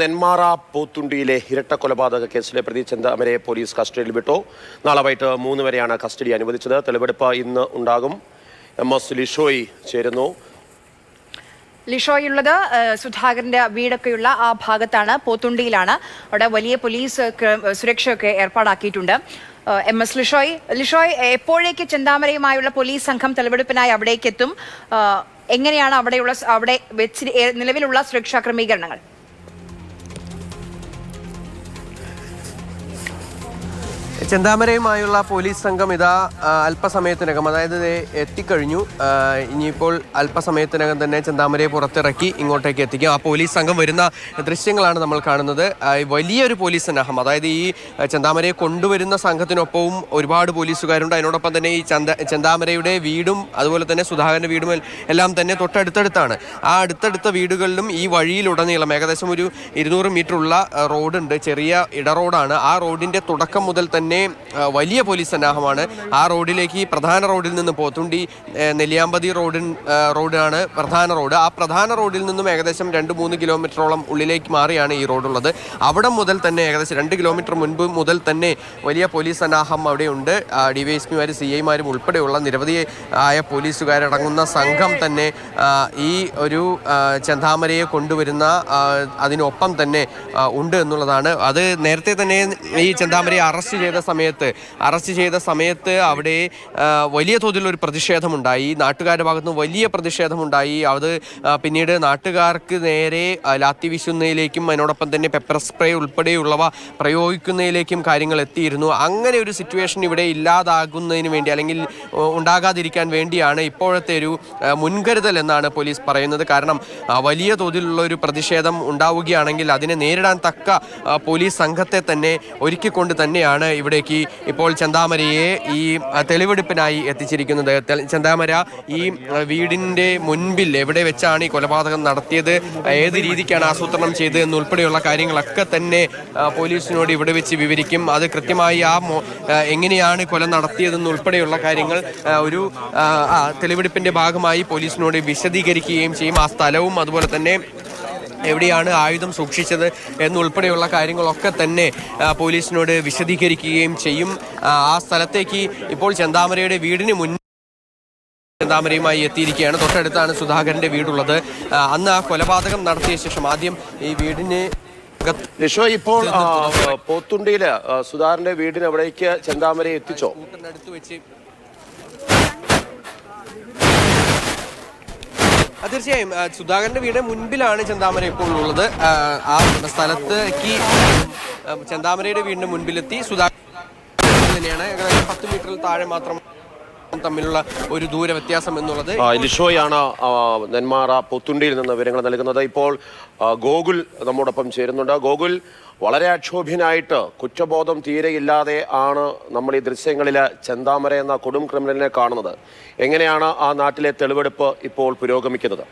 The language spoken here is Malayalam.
നെന്മാറ പോത്തുണ്ടിയിലെ ഇരട്ട കൊലപാതക കേസിലെ പ്രതി ചെന്താമരയെ പോലീസ് കസ്റ്റഡിയിൽ വിട്ടു. നാളെ വൈകിട്ട് 3 വരെയാണ് കസ്റ്റഡി അനുവദിച്ചത്. തെളിവെടുപ്പ് ഇന്ന് ഉണ്ടാകും. MS ലിഷോയ് ചേരുന്നു. ലിഷോയുള്ളത് സുധാകരന്റെ വീടൊക്കെയുള്ള ആ ഭാഗത്താണ്, പോത്തുണ്ടിയിലാണ്. അവിടെ വലിയ പോലീസ് സുരക്ഷയൊക്കെ ഏർപ്പാടാക്കിയിട്ടുണ്ട്. MS ലിഷോയ് എപ്പോഴേക്ക് ചെന്താമരയുമായുള്ള പോലീസ് സംഘം തെളിവെടുപ്പിനായി അവിടേക്ക് എത്തും? എങ്ങനെയാണ് അവിടെ നിലവിലുള്ള സുരക്ഷാ ക്രമീകരണങ്ങൾ? ചെന്താമരയുമായുള്ള പോലീസ് സംഘം ഇതാ അല്പസമയത്തിനകം, അതായത് എത്തിക്കഴിഞ്ഞു. ഇനിയിപ്പോൾ അല്പസമയത്തിനകം തന്നെ ചെന്താമരയെ പുറത്തിറക്കി ഇങ്ങോട്ടേക്ക് എത്തിക്കും. ആ പോലീസ് സംഘം വരുന്ന ദൃശ്യങ്ങളാണ് നമ്മൾ കാണുന്നത്. വലിയൊരു പോലീസ് സന്നാഹം, അതായത് ഈ ചെന്താമരയെ കൊണ്ടുവരുന്ന സംഘത്തിനൊപ്പവും ഒരുപാട് പോലീസുകാരുണ്ട്. അതിനോടൊപ്പം തന്നെ ഈ ചെന്താമരയുടെ വീടും അതുപോലെ തന്നെ സുധാകരൻ്റെ വീടും എല്ലാം തന്നെ തൊട്ടടുത്തടുത്താണ്. ആ അടുത്തടുത്ത വീടുകളിലും ഈ വഴിയിലുടനീളം ഏകദേശം ഒരു 200 മീറ്റർ ഉള്ള റോഡുണ്ട്. ചെറിയ ഇടറോഡാണ്. ആ റോഡിൻ്റെ തുടക്കം മുതൽ തന്നെ വലിയ പോലീസ് സന്നാഹമാണ്. ആ റോഡിലേക്ക്, പ്രധാന റോഡിൽ നിന്ന് പോത്തുണ്ടി നെല്ലിയാമ്പതി റോഡാണ് പ്രധാന റോഡ്. ആ പ്രധാന റോഡിൽ നിന്നും ഏകദേശം 2-3 കിലോമീറ്ററോളം ഉള്ളിലേക്ക് മാറിയാണ് ഈ റോഡുള്ളത്. അവിടെ മുതൽ തന്നെ ഏകദേശം 2 കിലോമീറ്റർ മുൻപ് മുതൽ തന്നെ വലിയ പോലീസ് സന്നാഹം അവിടെയുണ്ട്. DYSPമാരും CIമാരും ഉൾപ്പെടെയുള്ള നിരവധി ആയ പോലീസുകാരടങ്ങുന്ന സംഘം തന്നെ ഈ ഒരു ചെന്താമരയെ കൊണ്ടുവരുന്ന അതിനൊപ്പം തന്നെ ഉണ്ട് എന്നുള്ളതാണ്. അത് നേരത്തെ തന്നെ ഈ ചെന്താമരയെ അറസ്റ്റ് ചെയ്ത സമയത്ത് അവിടെ വലിയ തോതിലൊരു പ്രതിഷേധമുണ്ടായി. നാട്ടുകാരുടെ ഭാഗത്തുനിന്ന് വലിയ പ്രതിഷേധമുണ്ടായി. അത് പിന്നീട് നാട്ടുകാർക്ക് നേരെ ലാത്തി വീശുന്നതിലേക്കും അതിനോടൊപ്പം തന്നെ പെപ്പർ സ്പ്രേ ഉൾപ്പെടെയുള്ളവ പ്രയോഗിക്കുന്നതിലേക്കും കാര്യങ്ങൾ എത്തിയിരുന്നു. അങ്ങനെ ഒരു സിറ്റുവേഷൻ ഇവിടെ ഇല്ലാതാകുന്നതിന് വേണ്ടി, അല്ലെങ്കിൽ ഉണ്ടാകാതിരിക്കാൻ വേണ്ടിയാണ് ഇപ്പോഴത്തെ ഒരു മുൻകരുതൽ എന്നാണ് പോലീസ് പറയുന്നത്. കാരണം വലിയ തോതിലുള്ള ഒരു പ്രതിഷേധം ഉണ്ടാവുകയാണെങ്കിൽ അതിനെ നേരിടാൻ തക്ക പോലീസ് സംഘത്തെ തന്നെ ഒരുക്കിക്കൊണ്ട് തന്നെയാണ് ഇവിടേക്ക് ഇപ്പോൾ ചെന്താമരയെ ഈ തെളിവെടുപ്പിനായി എത്തിച്ചിരിക്കുന്നത്. ചെന്താമര ഈ വീടിൻ്റെ മുൻപിൽ എവിടെ വെച്ചാണ് ഈ കൊലപാതകം നടത്തിയത്, ഏത് രീതിക്കാണ് ആസൂത്രണം ചെയ്തത് എന്നുൾപ്പെടെയുള്ള കാര്യങ്ങളൊക്കെ തന്നെ പോലീസിനോട് ഇവിടെ വെച്ച് വിവരിക്കും. അത് കൃത്യമായി എങ്ങനെയാണ് കൊല നടത്തിയതെന്നുൾപ്പെടെയുള്ള കാര്യങ്ങൾ ഒരു തെളിവെടുപ്പിൻ്റെ ഭാഗമായി പോലീസിനോട് വിശദീകരിക്കുകയും ചെയ്യും. ആ സ്ഥലവും അതുപോലെ തന്നെ എവിടെയാണ് ആയുധം സൂക്ഷിച്ചത് എന്നുൾപ്പെടെയുള്ള കാര്യങ്ങളൊക്കെ തന്നെ പോലീസിനോട് വിശദീകരിക്കുകയും ചെയ്യും. ആ സ്ഥലത്തേക്ക് ഇപ്പോൾ ചെന്താമരയുടെ വീടിന് മുന്നിൽ ചെന്താമരയുമായി എത്തിയിരിക്കുകയാണ്. തൊട്ടടുത്താണ് സുധാകരൻ്റെ വീടുള്ളത്. അന്ന് ആ കൊലപാതകം നടത്തിയ ശേഷം ആദ്യം ഈ വീടിന് ഇപ്പോൾ പോത്തുണ്ടിയില് സുധാകരന്റെ വീടിന് അവിടേക്ക് ചെന്താമരയെ എത്തിച്ചോ? അടുത്ത് വെച്ച് തീർച്ചയായും സുധാകരന്റെ വീട് മുൻപിലാണ് ചെന്താമര ഇപ്പോൾ ഉള്ളത്. ആ സ്ഥലത്തേക്ക് ചെന്താമരയുടെ വീടിന് മുൻപിലെത്തി. സുധാകരൻ തന്നെയാണ്. ഏകദേശം 10 മീറ്ററിൽ താഴെ മാത്രം തമ്മിലുള്ള ഒരു ദൂര വ്യത്യാസം എന്നുള്ളത്. ലിഷോയാണ് നെന്മാറ പോത്തുണ്ടിയിൽ നിന്ന് വിവരങ്ങൾ നൽകുന്നത്. ഇപ്പോൾ ഗോകുൽ നമ്മോടൊപ്പം ചേരുന്നുണ്ട്. ഗോകുൽ, വളരെ അക്ഷോഭ്യനായിട്ട്, കുറ്റബോധം തീരെയില്ലാതെ ആണ് നമ്മൾ ഈ ദൃശ്യങ്ങളിൽ ചെന്താമര എന്ന കൊടും ക്രിമിനലിനെ കാണുന്നത്. എങ്ങനെയാണ് ആ നാട്ടിലെ തെളിവെടുപ്പ് ഇപ്പോൾ പുരോഗമിക്കുന്നത്?